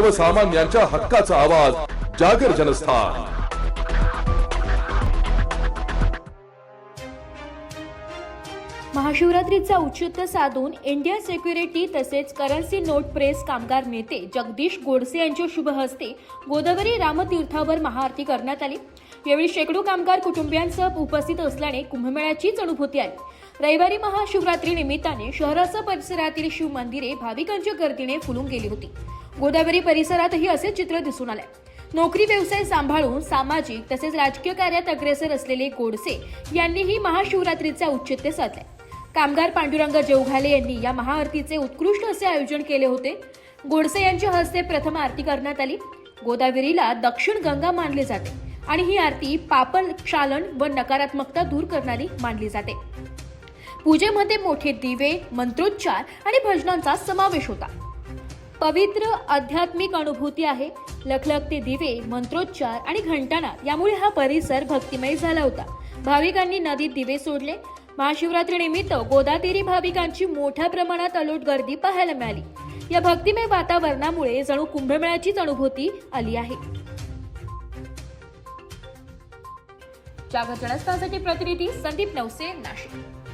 सर्वसामान्यांच्या हक्काचा आवाज जागर जनस्थान। महाशिवरात्रीचा औचित्य साधून इंडिया सिक्युरिटी तसेच करन्सी नोट प्रेस कामगार नेते जगदीश गोडसे यांच्या शुभ हस्ते गोदावरी रामतीर्थावर महाआरती करण्यात आली। यावेळी शेकडो कामगार कुटुंबियांसह उपस्थित असल्याने कुंभमेळ्याचीच अनुभूती आली। रविवारी महाशिवरात्री निमित्ताने शहरासह परिसरातील शिव मंदिरे भाविकांच्या गर्दीने फुलून गेली होती। गोदावरी परिसरातही असे चित्र दिसून आले। नोकरी व्यवसाय सांभाळून सामाजिक तसेच राजकीय कार्यात अग्रेसर असलेले गोडसे यांनीही महाशिवरात्रीचे औचित्य साधले। कामगार पांडुरंग जेवघाले यांनी या महाआरतीचे उत्कृष्ट असे आयोजन केले होते। गोडसे यांच्या हस्ते प्रथम आरती करण्यात आली। गोदावरीला दक्षिण गंगा मानले जाते आणि ही आरती पापक्षालन व नकारात्मकता दूर करणारी मानली जाते। पूजेमध्ये मोठे दिवे, मंत्रोच्चार आणि भजनांचा समावेश होता। पवित्र आध्यात्मिक अनुभूती आहे। लखलखते दिवे, मंत्रोच्चार आणि घंटानाद यामुळे हा परिसर भक्तिमय झाला होता। भाविकांनी नदीत दिवे सोडले। महाशिवरात्री निमित्त गोदातीरी भाविकांची मोठ्या प्रमाणात अलोट गर्दी पाहायला मिळाली। या भक्तिमय वातावरणामुळे जणू कुंभमेळ्याचीच अनुभूती आली आहे। जागर जनस्थानसाठी प्रतिनिधी संदीप नवसे, नाशिक।